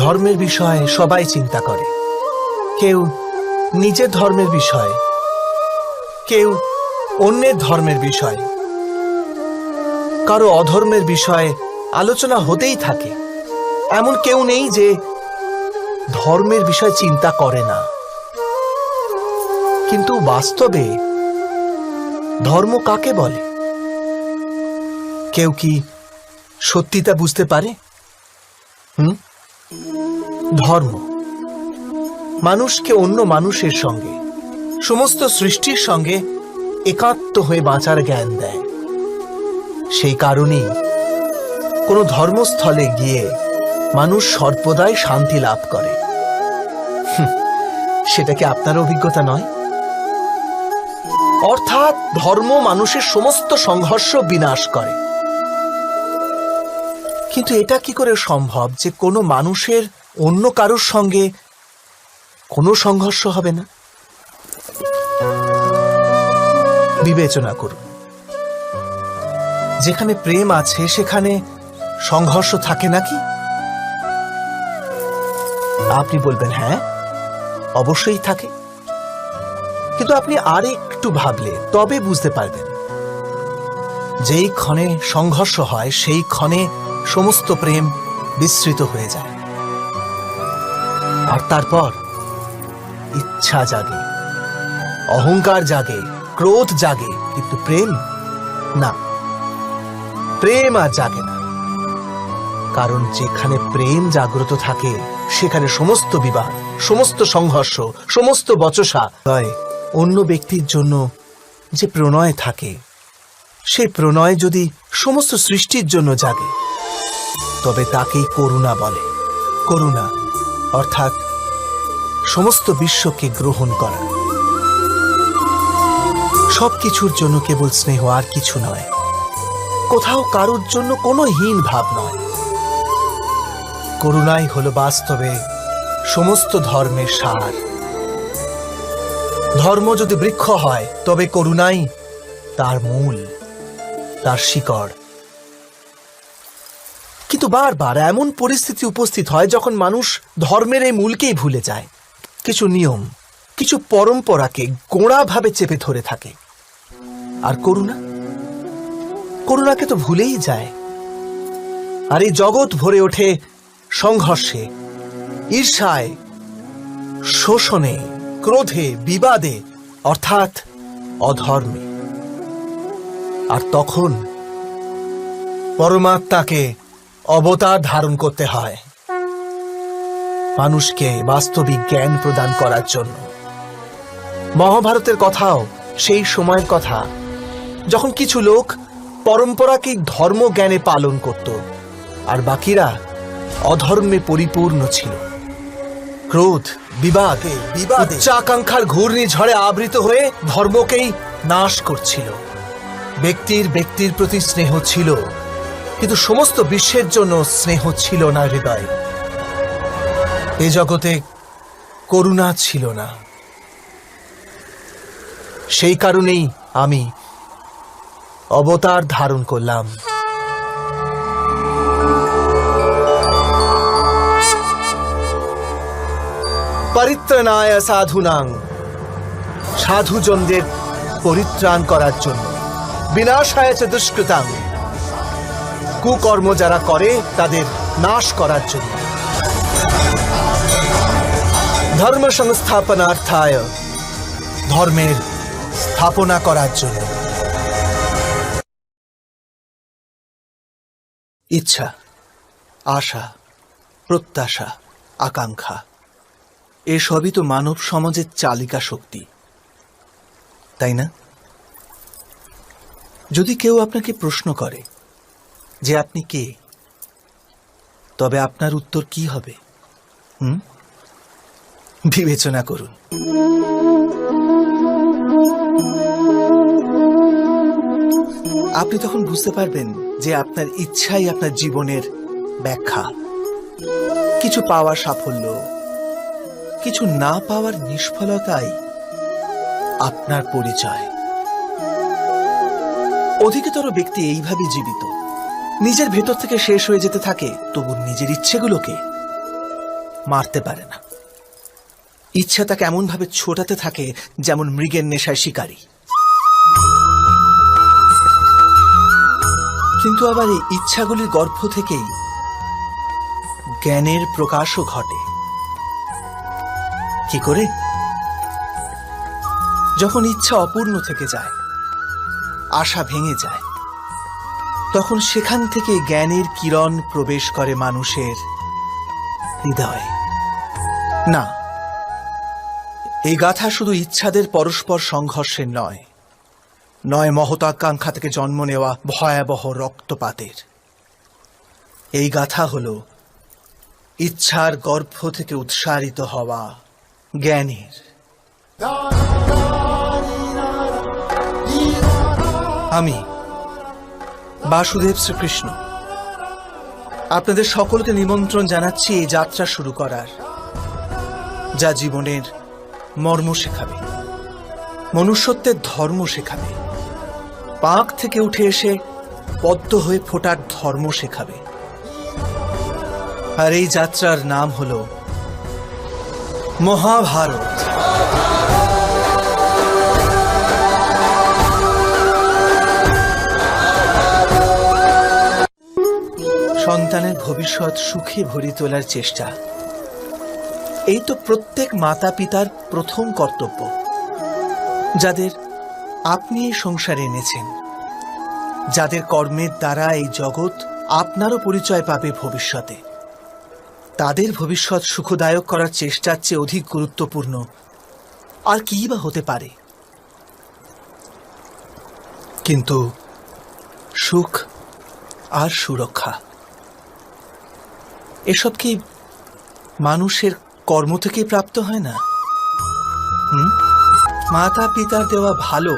ধর্মের বিষয়ে সবাই চিন্তা করে, কেউ নিজের ধর্মের বিষয়ে, কেউ অন্যের ধর্মের বিষয়ে, কারো অধর্মের বিষয়ে আলোচনা হতেই থাকে। এমন কেউ নেই যে ধর্মের বিষয় চিন্তা করে না। কিন্তু বাস্তবে ধর্ম কাকে বলে? কেউ কি সত্যি তা বুঝতে পারে? ধর্ম মানুষকে অন্য মানুষের সঙ্গে, সমস্ত সৃষ্টির সঙ্গে একাত্ম হয়ে বাঁচার জ্ঞান দেয়। সেই কারণেই কোনো ধর্মস্থলে গিয়ে মানুষ সর্বদাই শান্তি লাভ করে। সেটা কি আপনার অভিজ্ঞতা নয়? অর্থাৎ ধর্ম মানুষের সমস্ত সংঘর্ষ বিনাশ করে। কিন্তু এটা কি করে সম্ভব যে কোনো মানুষের অন্য কারোর সঙ্গে কোনো সংঘর্ষ হবে না? বিবেচনা করুন, যেখানে প্রেম আছে সেখানে সংঘর্ষ থাকে নাকি? আপনি বলবেন হ্যাঁ, অবশ্যই থাকে। কিন্তু আপনি আর একটু ভাবলে তবে বুঝতে পারবেন, যেই ক্ষণে সংঘর্ষ হয় সেই ক্ষণে সমস্ত প্রেম বিস্মৃত হয়ে যায়। আর তারপর ইচ্ছা জাগে, অহংকার জাগে, ক্রোধ জাগে, কিন্তু প্রেম না, প্রেম আর জাগে না। কারণ যেখানে প্রেম জাগ্রত থাকে সেখানে সমস্ত বিবাদ, সমস্ত সংঘর্ষ, সমস্ত বচসা হয়। অন্য ব্যক্তির জন্য যে প্রণয় থাকে, সেই প্রণয় যদি সমস্ত সৃষ্টির জন্য জাগে তবে তাকেই করুণা বলে। করুণা অর্থাৎ সমস্ত বিশ্বকে গ্রহণ করা, সবকিছুর জন্য কেবল স্নেহ, আর কিছু নয়। কোথাও কারোর জন্য কোনো হীন ভাব নয়। করুণাই হলো বাস্তবে সমস্ত ধর্মের সার। ধর্ম যদি বৃক্ষ হয় তবে করুণাই তার মূল, তার শিকড়। কিন্তু বারবার এমন পরিস্থিতি উপস্থিত হয় যখন মানুষ ধর্মের এই মূলকেই ভুলে যায়, কিছু নিয়ম, কিছু পরম্পরাকে গোঁড়াভাবে চেপে ধরে থাকে। আর করুণাকে তো ভুলেই যায়। আর এই জগৎ ভরে ওঠে সংঘর্ষে, ঈর্ষায়, শোষণে, ক্রোধে, বিবাদে, অর্থাৎ অধর্মে। আর তখন পরমাত্মাকে অবতার ধারণ করতে হয় মানুষকে বাস্তবিক জ্ঞান প্রদান করার জন্য। মহাভারতের কথাও সেই সময়ের কথা, যখন কিছু লোক পরম্পরাকে ধর্ম জ্ঞানে পালন করত আর বাকিরা অধর্মে পরিপূর্ণ ছিল। ক্রোধ, বিবাদে, উচ্চাকাঙ্ক্ষার ঘূর্ণিঝড়ে আবৃত হয়ে ধর্মকেই নাশ করছিল। ব্যক্তির প্রতি স্নেহ ছিল, কিন্তু সমস্ত বিশ্বের জন্য স্নেহ ছিল না হৃদয়ে। এ জগতে করুণা ছিল না। সেই কারণেই আমি অবতার ধারণ করলাম। পরিত্রাণায় সাধুনাং, সাধুজনদের পরিত্রাণ করার জন্য, বিনাশায় চ দুষ্কৃতাং, কুকর্ম যারা করে তাদের নাশ করার জন্য, ধর্ম সংস্থাপনার্থায়, ধর্মের স্থাপনা করার জন্য। ইচ্ছা, আশা, প্রত্যাশা, আকাঙ্ক্ষা, এসবই তো মানব সমাজের চালিকা শক্তি, তাই না? যদি কেউ আপনাকে প্রশ্ন করে যে আপনি কে, তবে আপনার উত্তর কি হবে? বিবেচনা করুন। আপনি তখন বুঝতে পারবেন যে আপনার ইচ্ছাই আপনার জীবনের ব্যাখ্যা। কিছু পাওয়ার সাফল্য, কিছু না পাওয়ার নিষ্ফলতাই আপনার পরিচয়। অধিকতর ব্যক্তি এইভাবে জীবিত, নিজের ভেতর থেকে শেষ হয়ে যেতে থাকে, তবু নিজের ইচ্ছেগুলোকে মারতে পারে না। ইচ্ছা তাকে এমন ভাবে ছোটাতে থাকে যেমন মৃগের নেশায় শিকারী। কিন্তু আবার এই ইচ্ছাগুলির গর্ভ থেকেই জ্ঞানের প্রকাশও ঘটে। কি করে? যখন ইচ্ছা অপূর্ণ থেকে যায়, আশা ভেঙে যায়, তখন সেখান থেকে জ্ঞানের কিরণ প্রবেশ করে মানুষের হৃদয়ে। না, এই গাথা শুধু ইচ্ছাদের পরস্পর সংঘর্ষের নয়, নয় মহতাকাঙ্ক্ষা থেকে জন্ম নেওয়া ভয়াবহ রক্তপাতের। এই গাথা হল ইচ্ছার গর্ভ থেকে উৎসারিত হওয়া জ্ঞানের। আমি বাসুদেব শ্রীকৃষ্ণ আপনাদের সকলকে নিমন্ত্রণ জানাচ্ছি এই যাত্রা শুরু করার, যা জীবনের মর্ম শেখাবে, মনুষ্যত্বের ধর্ম শেখাবে, পাক থেকে উঠে এসে পদ্ম হয়ে ফোটার ধর্ম শেখাবে। আর এই যাত্রার নাম হল মহাভারত। সন্তানের ভবিষ্যৎ সুখে ভরি তোলার চেষ্টা, এই তো প্রত্যেক মাতা পিতার প্রথম কর্তব্য। যাদের আপনি এই সংসারে এনেছেন, যাদের কর্মের দ্বারা এই জগৎ আপনারও পরিচয় পাবে ভবিষ্যতে, তাদের ভবিষ্যৎ সুখদায়ক করার চেষ্টার চেয়ে অধিক গুরুত্বপূর্ণ আর কি বা হতে পারে? কিন্তু সুখ আর সুরক্ষা, এসব কি মানুষের কর্ম থেকেই প্রাপ্ত হয় না? মাতা পিতার দেওয়া ভালো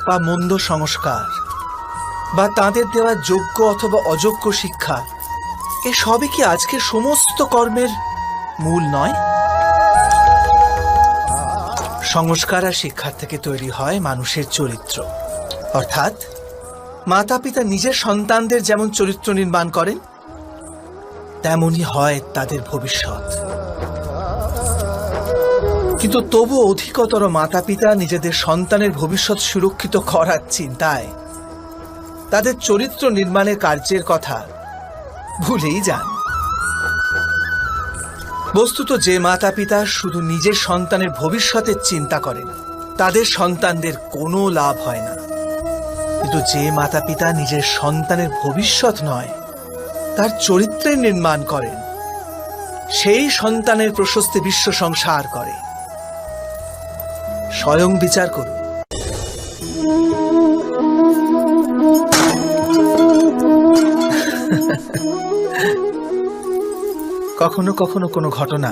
বা মন্দ সংস্কার, বা তাদের দেওয়া যোগ্য অথবা অযোগ্য শিক্ষা, এসবই কি আজকের সমস্ত কর্মের মূল নয়? সংস্কার আর শিক্ষার থেকে তৈরি হয় মানুষের চরিত্র। অর্থাৎ মাতা পিতা নিজের সন্তানদের যেমন চরিত্র নির্মাণ করেন, তেমনই হয় তাদের ভবিষ্যৎ। কিন্তু তবু অধিকতর মাতা পিতা নিজেদের সন্তানের ভবিষ্যৎ সুরক্ষিত করার চিন্তায় তাদের চরিত্র নির্মাণের কার্যের কথা ভুলেই যান। বস্তুত যে মাতা পিতা শুধু নিজের সন্তানের ভবিষ্যতের চিন্তা করেন, তাদের সন্তানদের কোনো লাভ হয় না। কিন্তু যে মাতা পিতা নিজের সন্তানের ভবিষ্যৎ নয়, তার চরিত্রের নির্মাণ করেন, সেই সন্তানের প্রশস্তি বিশ্ব সংসার করে। স্বয়ং বিচার করুন। কখনো কখনো কোনো ঘটনা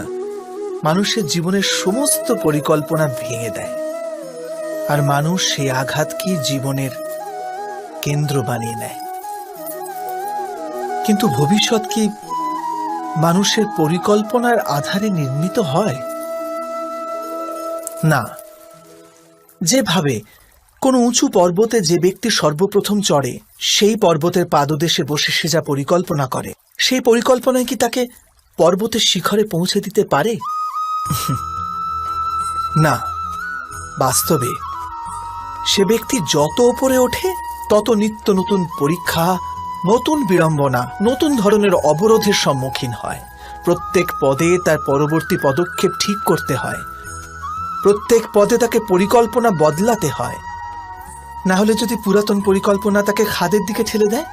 মানুষের জীবনের সমস্ত পরিকল্পনা ভেঙে দেয়, আর মানুষ সেই আঘাতকে জীবনের কেন্দ্র বানিয়ে নেয়। কিন্তু ভবিষ্যৎ কি মানুষের পরিকল্পনার আধারে নির্মিত হয়? না। যেভাবে কোনো উঁচু পর্বতে যে ব্যক্তি সর্বপ্রথম চড়ে, সেই পর্বতের পাদদেশে বসে সে যা পরিকল্পনা করে, সেই পরিকল্পনায় কি তাকে পর্বতের শিখরে পৌঁছে দিতে পারে? না। বাস্তবে সে ব্যক্তি যত উপরে ওঠে, তত নিত্য নতুন পরীক্ষা, নতুন বিড়ম্বনা, নতুন ধরনের অবরোধের সম্মুখীন হয়। প্রত্যেক পদে তার পরবর্তী পদক্ষেপ ঠিক করতে হয়, প্রত্যেক পদে তাকে পরিকল্পনা বদলাতে হয়। না হলে যদি পুরাতন পরিকল্পনা তাকে খাদের দিকে ঠেলে দেয়,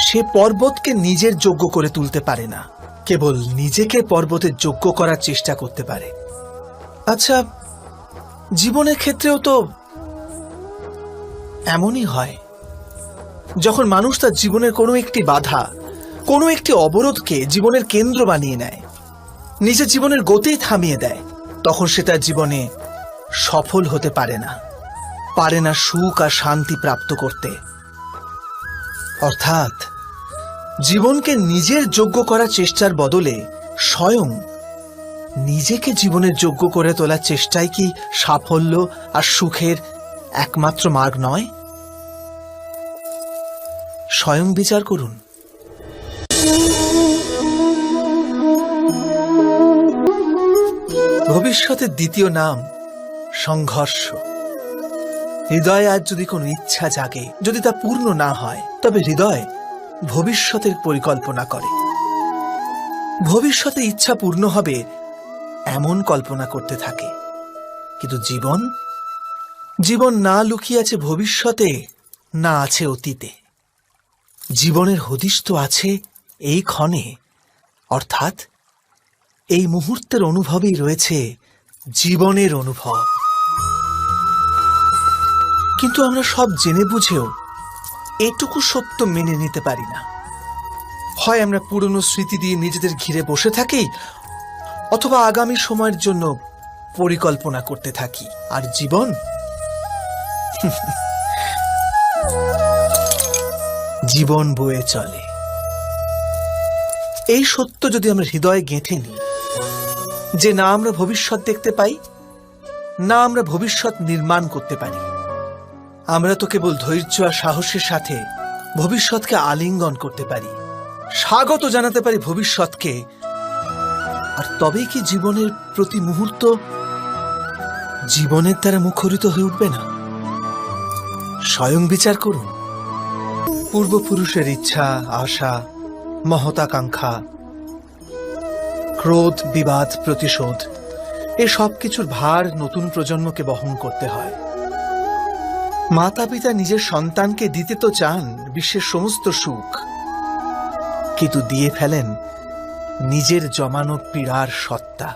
সে পর্বতকে নিজের যোগ্য করে তুলতে পারে না, কেবল নিজেকে পর্বতের যোগ্য করার চেষ্টা করতে পারে। আচ্ছা, জীবনের ক্ষেত্রেও তো এমনই হয়। যখন মানুষ তার জীবনের কোনো একটি বাধা, কোনো একটি অবরোধকে জীবনের কেন্দ্র বানিয়ে নেয়, নিজের জীবনের গতি থামিয়ে দেয়, তখন সে তার জীবনে সফল হতে পারে না সুখ আর শান্তি প্রাপ্ত করতে। অর্থাৎ জীবনকে নিজের যোগ্য করার চেষ্টার বদলে স্বয়ং নিজেকে জীবনের যোগ্য করে তোলার চেষ্টাই কি সাফল্য আর সুখের একমাত্র মার্গ নয়? স্বয়ং বিচার করুন। ভবিষ্যতের দ্বিতীয় নাম সংঘর্ষ। হৃদয়ে আজ যদি কোনো ইচ্ছা জাগে, যদি তা পূর্ণ না হয়, তবে হৃদয় ভবিষ্যতের পরিকল্পনা করে। ভবিষ্যতে ইচ্ছা পূর্ণ হবে এমন কল্পনা করতে থাকে। কিন্তু জীবন না লুকিয়ে আছে ভবিষ্যতে, না আছে অতীতে। জীবনের হদিশ তো আছে এই ক্ষণে, অর্থাৎ এই মুহূর্তের অনুভবেই রয়েছে জীবনের অনুভব। কিন্তু আমরা সব জেনে বুঝেও এটুকু সত্য মেনে নিতে পারি না। হয় আমরা পুরনো স্মৃতি দিয়ে নিজেদের ঘিরে বসে থাকি, অথবা আগামী সময়ের জন্য পরিকল্পনা করতে থাকি। আর জীবন বয়ে চলে। এই সত্য যদি আমরা হৃদয়ে গেঁথে নিই যে না আমরা ভবিষ্যৎ দেখতে পাই, না আমরা ভবিষ্যৎ নির্মাণ করতে পারি, আমরা তো কেবল ধৈর্য আর সাহসের সাথে ভবিষ্যৎকে আলিঙ্গন করতে পারি, স্বাগত জানাতে পারি ভবিষ্যৎকে। আর তবেই কি জীবনের প্রতি মুহূর্ত জীবনের দ্বারা মুখরিত হয়ে উঠবে না? স্বয়ং বিচার করুন। পূর্বপুরুষের ইচ্ছা, আশা, মহতাকাঙ্ক্ষা, ক্রোধ, বিবাদ, প্রতিশোধ, এ সব কিছুর ভার নতুন প্রজন্মকে বহন করতে হয়। মাতা পিতা নিজের সন্তানকে দিতে তো চান বিশ্বের সমস্ত সুখ, কিন্তু দিয়ে ফেলেন নিজের জমানো পীড়ার সত্তা।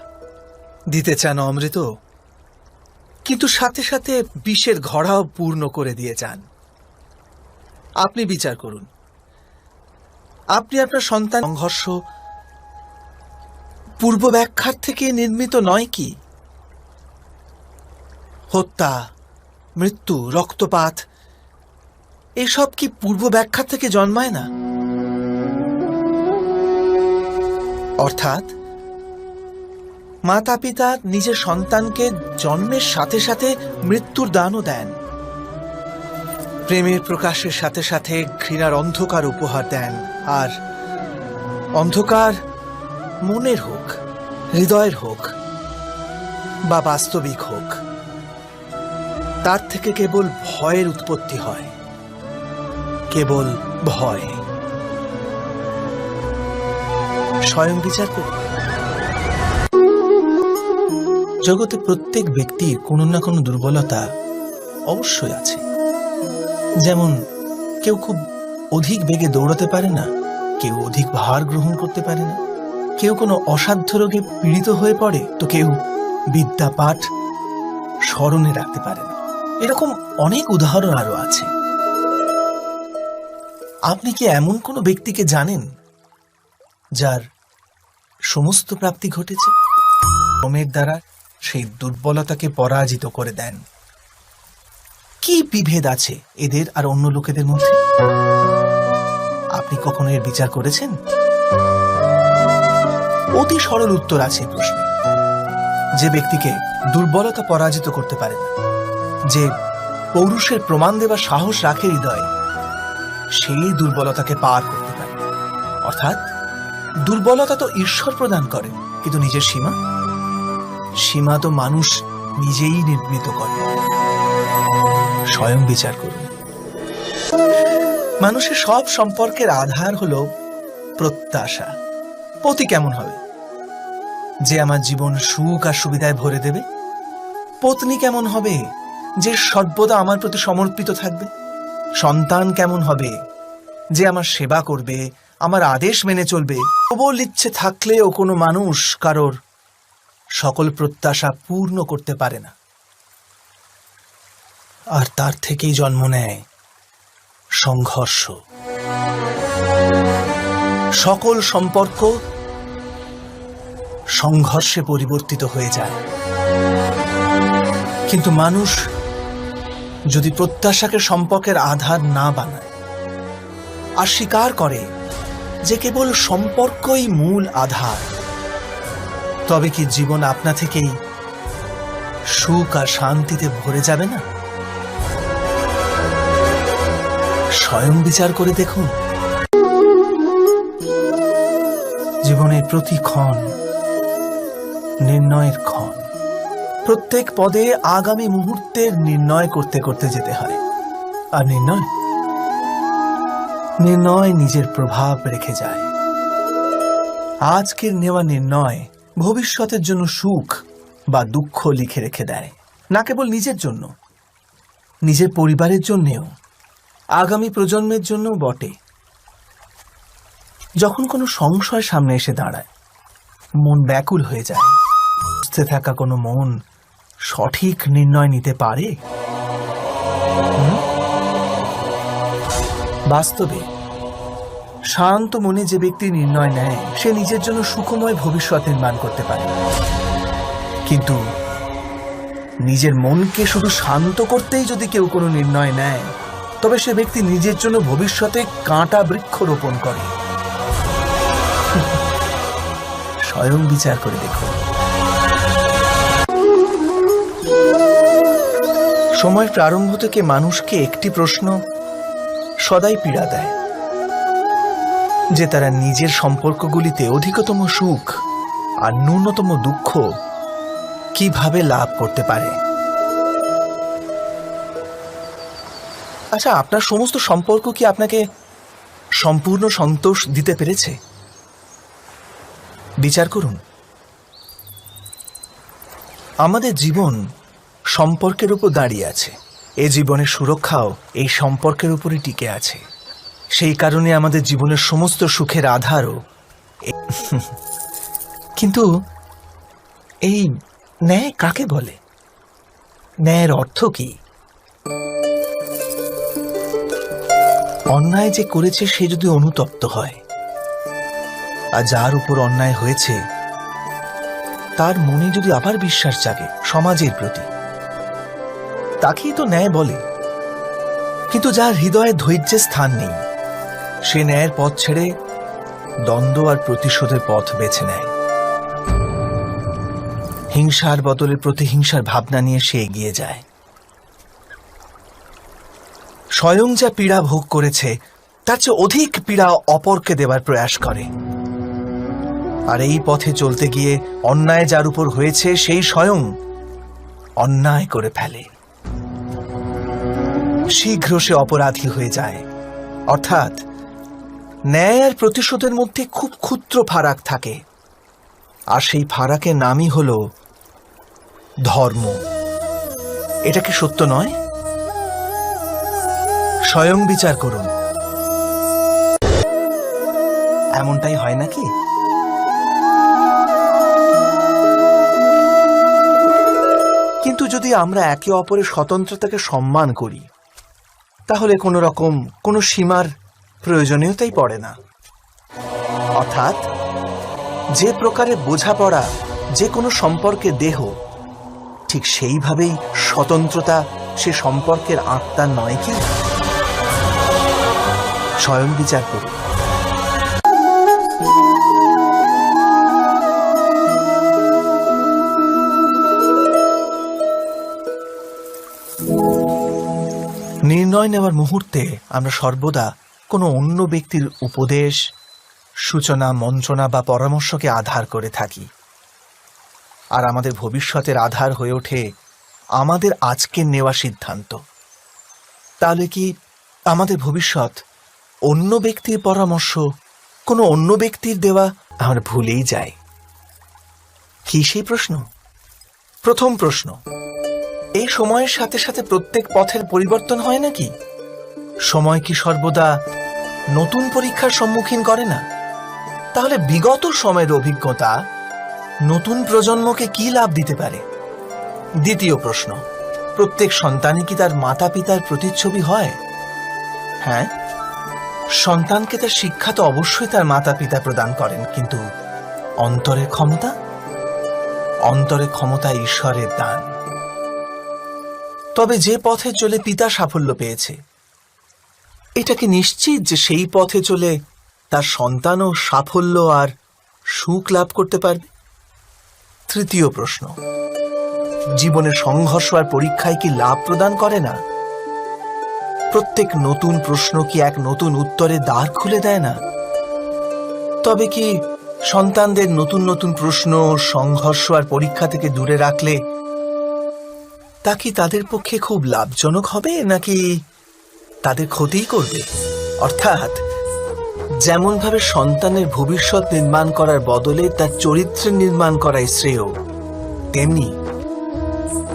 দিতে চান অমৃত, কিন্তু সাথে সাথে বিষের ঘড়াও পূর্ণ করে দিয়ে যান। আপনি বিচার করুন, আপনি আপনার সন্তান সংঘর্ষ পূর্ব ব্যাখ্যার থেকে নির্মিত নয় কি? হত্যা, মৃত্যু, রক্তপাত এসব কি পূর্ব ব্যাখ্যা থেকে জন্মায় না? অর্থাৎ মাতা পিতা নিজের সন্তানকে জন্মের সাথে সাথে মৃত্যুর দানও দেন, প্রেমের প্রকাশের সাথে সাথে ঘৃণার অন্ধকার উপহার দেন। আর অন্ধকার মনের হোক, হৃদয়ের হোক বা বাস্তবিক হোক, তার থেকে কেবল ভয়ের উৎপত্তি হয়, কেবল ভয়। স্বয়ং বিচার করুন। জগতে প্রত্যেক ব্যক্তির কোনো না কোনো দুর্বলতা অবশ্যই আছে। যেমন কেউ খুব অধিক বেগে দৌড়াতে পারে না, কেউ অধিক ভার গ্রহণ করতে পারে না, কেউ কোনো অসাধ্য রোগে পীড়িত হয়ে পড়ে, তো কেউ বিদ্যা পাঠ স্মরণে রাখতে পারে না। এরকম অনেক উদাহরণ আরো আছে। আপনি কি এমন কোনো ব্যক্তিকে জানেন যার সমস্ত প্রাপ্তি ঘটেছে? শ্রমের দ্বারা সেই দুর্বলতাকে পরাজিত করে দেন। কি বিভেদ আছে এদের আর অন্য লোকেদের মধ্যে? আপনি কখনো এর বিচার করেছেন? অতি সরল উত্তর আছে প্রশ্নে। যে ব্যক্তিকে দুর্বলতা পরাজিত করতে পারে না, যে পৌরুষের প্রমাণ দেবার সাহস রাখে হৃদয়ে, সেই দুর্বলতাকে পার করতে পারে। অর্থাৎ দুর্বলতা তো ঈশ্বর প্রদান করে, কিন্তু নিজের সীমা তো মানুষ নিজেই নির্মিত করে। স্বয়ং বিচার করুন। মানুষের সব সম্পর্কের আধার হলো প্রত্যাশা। পতি কেমন হবে? যে আমার জীবন সুখ আর সুবিধায় ভরে দেবে। পত্নী কেমন হবে? যে সর্বদা আমার প্রতি সমর্পিত থাকবে। সন্তান কেমন হবে? যে আমার সেবা করবে, আমার আদেশ মেনে চলবে। প্রবল ইচ্ছে থাকলেও কোনো মানুষ কারোর সকল প্রত্যাশা পূর্ণ করতে পারে না। আর তার থেকেই জন্ম নেয় সংঘর্ষ। সকল সম্পর্ক সংঘর্ষে পরিবর্তিত হয়ে যায়। কিন্তু মানুষ যদি প্রত্যাশাকে সম্পর্কের আধার না বানায় আর স্বীকার করে যে কেবল সম্পর্কই মূল আধার, তবে কি জীবন আপনা থেকেই সুখ আর শান্তিতে ভরে যাবে না? স্বয়ং বিচার করে দেখুন। জীবনের প্রতি ক্ষণ নির্ণয়ের ক্ষণ। প্রত্যেক পদে আগামী মুহূর্তের নির্ণয় করতে করতে যেতে হয়। আর নির্ণয় নিজের প্রভাব রেখে যায়। আজকের নেওয়া নির্ণয় ভবিষ্যতের জন্য সুখ বা দুঃখ লিখে রেখে দেয়, না কেবল নিজের জন্য, নিজের পরিবারের জন্যেও, আগামী প্রজন্মের জন্য বটে। যখন কোনো সংশয় সামনে এসে দাঁড়ায়, মন ব্যাকুল হয়ে যায়। বুঝতে থাকা কোনো মন সঠিক নির্ণয় নিতে পারে? বাস্তবে শান্ত মনে যে ব্যক্তি নির্ণয় নেয়, সে নিজের জন্য সুখময় ভবিষ্যৎ নির্মাণ করতে পারে। কিন্তু নিজের মনকে শুধু শান্ত করতেই যদি কেউ কোনো নির্ণয় নেয়, তবে সে ব্যক্তি নিজের জন্য ভবিষ্যতে কাঁটা বৃক্ষ রোপণ করে। স্বয়ং বিচার করে দেখুন। সময়ের প্রারম্ভ থেকে মানুষকে একটি প্রশ্ন সদাই পীড়া দেয়, যে তারা নিজের সম্পর্কগুলিতে অধিকতম সুখ আর ন্যূনতম দুঃখ কিভাবে লাভ করতে পারে। আচ্ছা, আপনার সমস্ত সম্পর্ক কি আপনাকে সম্পূর্ণ সন্তোষ দিতে পেরেছে? বিচার করুন। আমাদের জীবন সম্পর্কের উপর দাঁড়িয়ে আছে। এ জীবনের সুরক্ষাও এই সম্পর্কের উপরই টিকে আছে। সেই কারণে আমাদের জীবনের সমস্ত সুখের আধারও। কিন্তু এই ন্যায় কাকে বলে? ন্যায়ের অর্থ কি? অন্যায় যে করেছে সে যদি অনুতপ্ত হয়, আর যার উপর অন্যায় হয়েছে তার মনে যদি আবার বিশ্বাস জাগে সমাজের প্রতি, তাকেই তো ন্যায় বলে। কিন্তু যার হৃদয়ে ধৈর্যের স্থান নেই, সে ন্যায়ের পথ ছেড়ে দ্বন্দ্ব আর প্রতিশোধের পথ বেছে নেয়। হিংসার বদলে প্রতিহিংসার ভাবনা নিয়ে সে এগিয়ে যায়। স্বয়ং যা পীড়া ভোগ করেছে তার চেয়ে অধিক পীড়া অপরকে দেবার প্রয়াস করে। আর এই পথে চলতে গিয়ে অন্যায় যার উপর হয়েছে সেই স্বয়ং অন্যায় করে ফেলে। শীঘ্র সে অপরাধী হয়ে যায়। অর্থাৎ ন্যায় আর প্রতিশোধের মধ্যে খুব ক্ষুদ্র ফারাক থাকে, আর সেই ফারাকের নামই হল ধর্ম। এটা কি সত্য নয়? স্বয়ং বিচার করুন। এমনটাই হয় নাকি? কিন্তু যদি আমরা একে অপরের স্বতন্ত্রতাকে সম্মান করি, তাহলে কোনো সীমার প্রয়োজনীয়তাই পড়ে না। অর্থাৎ যে প্রকারে বোঝাপড়া যে কোনো সম্পর্কের দেহ, ঠিক সেইভাবেই স্বতন্ত্রতা সে সম্পর্কের আত্মা নয় কি? স্বয়ং বিচার করুন। নির্ণয় নেওয়ার মুহূর্তে আমরা সর্বদা কোনো অন্য ব্যক্তির উপদেশ, সূচনা, মন্ত্রণা বা পরামর্শকে আধার করে থাকি। আর আমাদের ভবিষ্যতের আধার হয়ে ওঠে আমাদের আজকের নেওয়া সিদ্ধান্ত। তাহলে কি আমাদের ভবিষ্যৎ অন্য ব্যক্তির পরামর্শ, কোনো অন্য ব্যক্তির দেওয়া আমরা ভুলেই যাই? কি সেই প্রশ্ন? প্রথম প্রশ্ন, এই সময়ের সাথে সাথে প্রত্যেক পথের পরিবর্তন হয় নাকি? সময় কি সর্বদা নতুন পরীক্ষার সম্মুখীন করে না? তাহলে বিগত সময়ের অভিজ্ঞতা নতুন প্রজন্মকে কি লাভ দিতে পারে? দ্বিতীয় প্রশ্ন, প্রত্যেক সন্তানই কি তার মাতা পিতার প্রতিচ্ছবি হয়? হ্যাঁ, সন্তানকে তার শিক্ষা তো অবশ্যই তার মাতা পিতা প্রদান করেন, কিন্তু অন্তরের ক্ষমতা ঈশ্বরের দান। তবে যে পথে চলে পিতা সাফল্য পেয়েছে, এটা কি নিশ্চিত যে সেই পথে চলে তার সন্তানও সাফল্য আর সুখ লাভ করতে পারবে? তৃতীয় প্রশ্ন, জীবনের সংঘর্ষ আর পরীক্ষায় কি লাভ প্রদান করে না? প্রত্যেক নতুন প্রশ্ন কি এক নতুন উত্তরে দ্বার খুলে দেয় না? তবে কি সন্তানদের নতুন নতুন প্রশ্ন, সংঘর্ষ আর পরীক্ষা থেকে দূরে রাখলে তা কি তাদের পক্ষে খুব লাভজনক হবে নাকি তাদের ক্ষতিই করবে? অর্থাৎ যেমনভাবে সন্তানের ভবিষ্যৎ নির্মাণ করার বদলে তার চরিত্রের নির্মাণ করাই শ্রেয়, তেমনি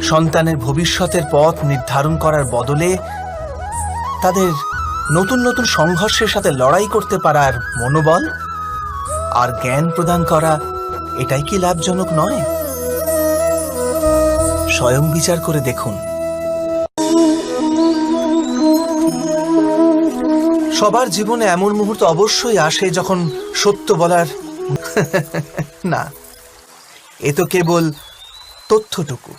সন্তানের ভবিষ্যতের পথ নির্ধারণ করার বদলে তাদের নতুন নতুন সংঘর্ষের সাথে লড়াই করতে পারার মনোবল আর জ্ঞান প্রদান করা, এটাই কি লাভজনক নয়? স্বয়ং বিচার করে দেখুন। সবার জীবনে এমন মুহূর্ত অবশ্যই আসে যখন সত্য বলার না, এ তো কেবল তথ্যটুকু,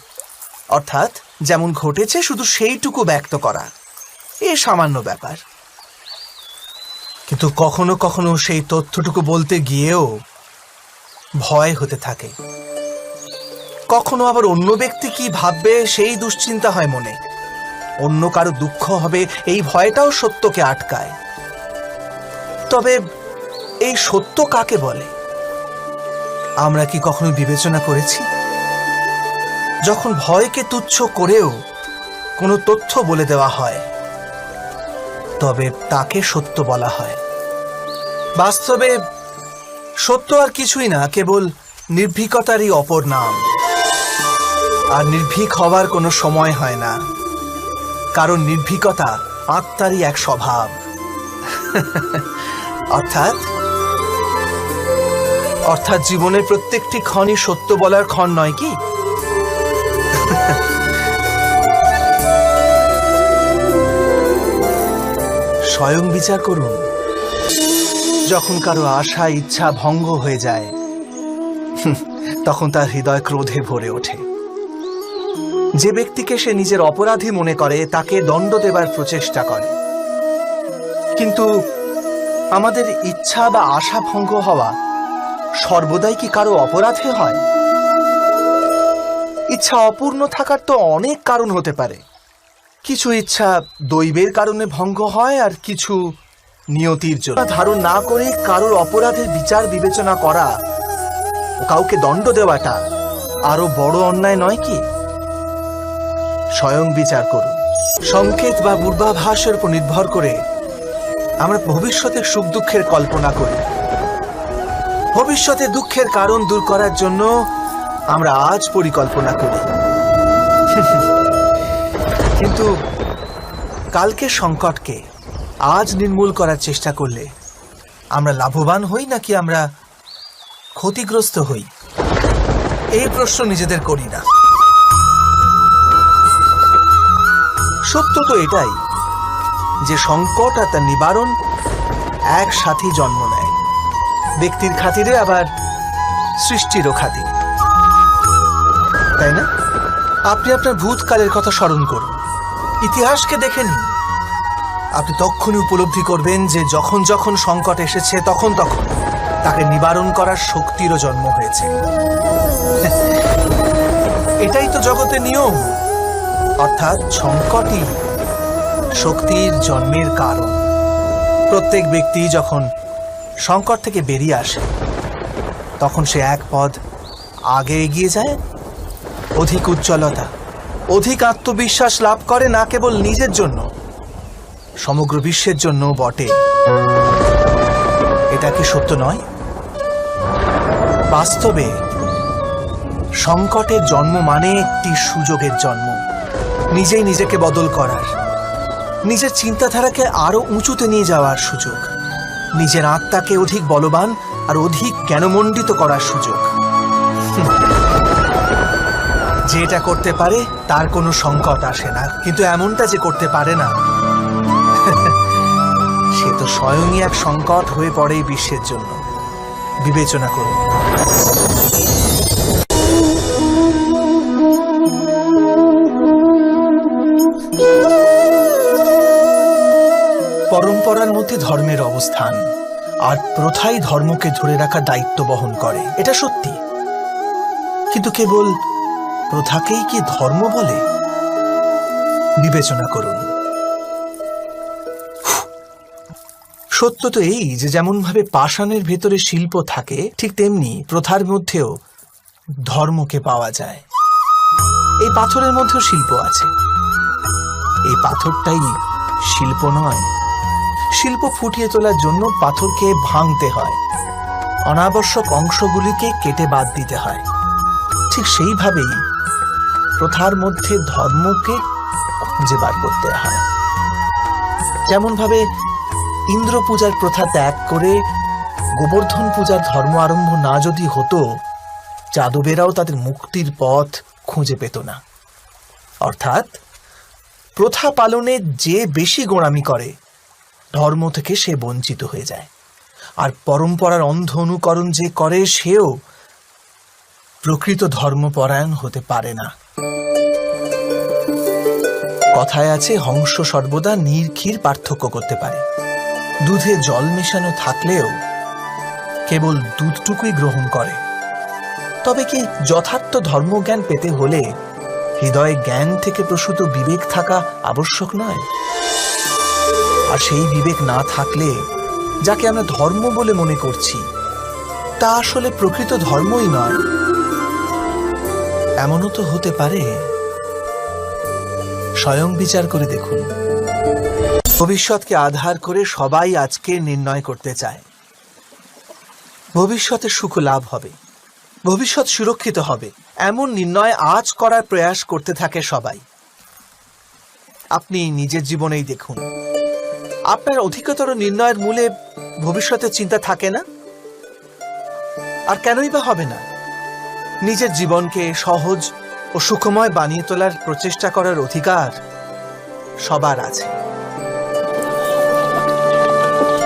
অর্থাৎ যেমন ঘটেছে শুধু সেইটুকু ব্যক্ত করা, এ সামান্য ব্যাপার। কিন্তু কখনো কখনো সেই তথ্যটুকু বলতে গিয়েও ভয় হতে থাকে। কখনো আবার অন্য ব্যক্তি কি ভাববে সেই দুশ্চিন্তা হয় মনে, অন্য কারো দুঃখ হবে এই ভয়টাও সত্যকে আটকায়। তবে এই সত্য কাকে বলে আমরা কি কখনো বিবেচনা করেছি? যখন ভয়কে তুচ্ছ করেও কোনো তথ্য বলে দেওয়া হয়, তবে তাকে সত্য বলা হয়। বাস্তবে সত্য আর কিছুই না, কেবল নির্ভীকতারই অপর নাম। আর নির্ভীক হওয়ার কোনো সময় হয় না, কারণ নির্ভীকতা আত্মারই এক স্বভাব। অর্থাৎ জীবনের প্রত্যেকটি ক্ষণই সত্য বলার ক্ষণ নয় কি? স্বয়ং বিচার করুন। যখন কারো আশা ইচ্ছা ভঙ্গ হয়ে যায়, তখন তার হৃদয় ক্রোধে ভরে ওঠে। যে ব্যক্তিকে সে নিজের অপরাধী মনে করে তাকে দণ্ড দেবার প্রচেষ্টা করে। কিন্তু আমাদের ইচ্ছা বা আশা ভঙ্গ হওয়া সর্বদাই কি কারো অপরাধে হয়? ইচ্ছা অপূর্ণ থাকার তো অনেক কারণ হতে পারে। কিছু ইচ্ছা দৈবের কারণে ভঙ্গ হয়, আর কিছু নিয়তির জন্য। ধারণ না করে কারোর অপরাধের বিচার বিবেচনা করা ও কাউকে দণ্ড দেওয়াটা আরো বড় অন্যায় নয় কি? স্বয়ং বিচার করুন। সংকেত বা পূর্বাভাসের উপর নির্ভর করে আমরা ভবিষ্যতের সুখ দুঃখের কল্পনা করি। ভবিষ্যতে দুঃখের কারণ দূর করার জন্য আমরা আজ পরিকল্পনা করি। কিন্তু কালকের সংকটকে আজ নির্মূল করার চেষ্টা করলে আমরা লাভবান হই নাকি আমরা ক্ষতিগ্রস্ত হই? এই প্রশ্ন নিজেদের করি না। সত্য তো এটাই যে সংকট আর তার নিবারণ একসাথেই জন্ম নেয়, ব্যক্তির খাতিরে আবার সৃষ্টিরও খাতিরে, তাই না? আপনি আপনার ভূতকালের কথা স্মরণ করুন, ইতিহাসকে দেখে নিন। আপনি তখনই উপলব্ধি করবেন যে যখন যখন সংকট এসেছে তখন তখন তাকে নিবারণ করার শক্তিরও জন্ম হয়েছে। এটাই তো জগতের নিয়ম। অর্থাৎ সংকটই শক্তির জন্মের কারণ। প্রত্যেক ব্যক্তি যখন সংকট থেকে বেরিয়ে আসে তখন সে এক পদ আগে এগিয়ে যায়, অধিক উজ্জ্বলতা, অধিক আত্মবিশ্বাস লাভ করে, না কেবল নিজের জন্য, সমগ্র বিশ্বের জন্য বটে। এটা কি সত্য নয়? বাস্তবে সংকটের জন্ম মানে একটি সুযোগের জন্ম, নিজেই নিজেকে বদল করার, নিজের চিন্তাধারাকে আরো উঁচুতে নিয়ে যাওয়ার সুযোগ, নিজের আত্মাকে অধিক বলবান আর অধিক জ্ঞানমণ্ডিত করার সুযোগ। যে এটা করতে পারে তার কোনো সংকট আসে না, কিন্তু এমনটা যে করতে পারে না সে তো স্বয়ংই এক সংকট হয়ে পড়ে বিশ্বের জন্য। বিবেচনা করুন। পরম্পরার মধ্যে ধর্মের অবস্থান, আর প্রথাই ধর্মকে ধরে রাখার দায়িত্ব বহন করে, এটা সত্যি। কিন্তু কেবল প্রথাকেই কি ধর্ম বলে? বিবেচনা করুন। সত্য তো এই যে যেমন ভাবে পাষাণের ভেতরে শিল্প থাকে, ঠিক তেমনি প্রথার মধ্যেও ধর্মকে পাওয়া যায়। এই পাথরের মধ্যেও শিল্প আছে। এই পাথরটাই শিল্প নয়। শিল্প ফুটিয়ে তোলার জন্য পাথরকে ভাঙতে হয়, অনাবশ্যক অংশগুলিকে কেটে বাদ দিতে হয়। ঠিক সেইভাবেই প্রথার মধ্যে ধর্মকে খুঁজে বার করতে হয়। যেমন ভাবে ইন্দ্র পূজার প্রথা ত্যাগ করে গোবর্ধন পূজার ধর্ম আরম্ভ না যদি হতো, যাদবেরাও তাদের মুক্তির পথ খুঁজে পেত না। অর্থাৎ প্রথা পালনে যে বেশি গোঁড়ামি করে, ধর্ম থেকে সে বঞ্চিত হয়ে যায়। আর পরম্পরার অন্ধ অনুকরণ যে করে, সেও প্রকৃত ধর্মপরায়ণ হতে পারে না। কথায় আছে, হংস সর্বদা নীর ক্ষীর পার্থক্য করতে পারে। দুধে জল মেশানো থাকলেও কেবল দুধটুকুই গ্রহণ করে। তবে কি যথার্থ ধর্মজ্ঞান পেতে হলে হৃদয়ে জ্ঞান থেকে প্রসূত বিবেক থাকা আবশ্যক নয়? আর সেই বিবেক না থাকলে যাকে আমরা ধর্ম বলে মনে করছি, তা আসলে প্রকৃত ধর্মই নয়। এমনও তো হতে পারে। স্বয়ং বিচার করে দেখুন। ভবিষ্যৎকে আধার করে সবাই আজকে নির্ণয় করতে চায়। ভবিষ্যতে সুখ লাভ হবে, ভবিষ্যৎ সুরক্ষিত হবে, এমন নির্ণয় আজ করার প্রয়াস করতে থাকে সবাই। আপনি নিজের জীবনেই দেখুন, আপনার অধিকতর নির্ণয়ের মূলে ভবিষ্যতের চিন্তা থাকে না। আর কেনই বা হবে না? নিজের জীবনকে সহজ ও সুখময় বানিয়ে তোলার প্রচেষ্টা করার অধিকার সবার আছে।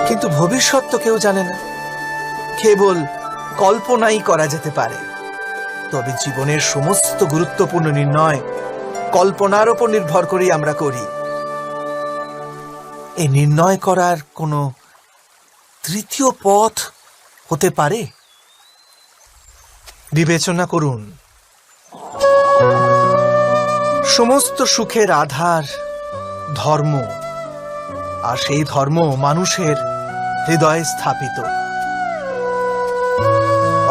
কিন্তু ভবিষ্যৎ তো কেউ জানে না, কেবল কল্পনাই করা যেতে পারে। তবে জীবনের সমস্ত গুরুত্বপূর্ণ নির্ণয় কল্পনার উপর নির্ভর করেই আমরা করি। এই নির্ণয় করার কোনো তৃতীয় পথ হতে পারে? বিবেচনা করুন। সমস্ত সুখের আধার ধর্ম, আর সেই ধর্ম মানুষের হৃদয়ে স্থাপিত।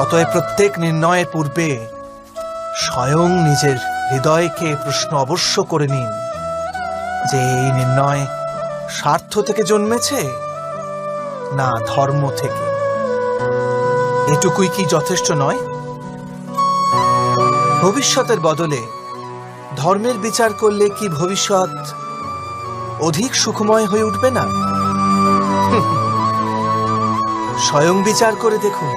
অতএব প্রত্যেক নির্ণয়ের পূর্বে স্বয়ং নিজের হৃদয়কে প্রশ্ন অবশ্য করে নিন যে এই নির্ণয় স্বার্থ থেকে জন্মেছে না ধর্ম থেকে। এটুকুই কি যথেষ্ট নয়? ভবিষ্যতের বদলে ধর্মের বিচার করলে কি ভবিষ্যৎ অধিক সুখময় হয়ে উঠবে না? স্বয়ং বিচার করে দেখুন।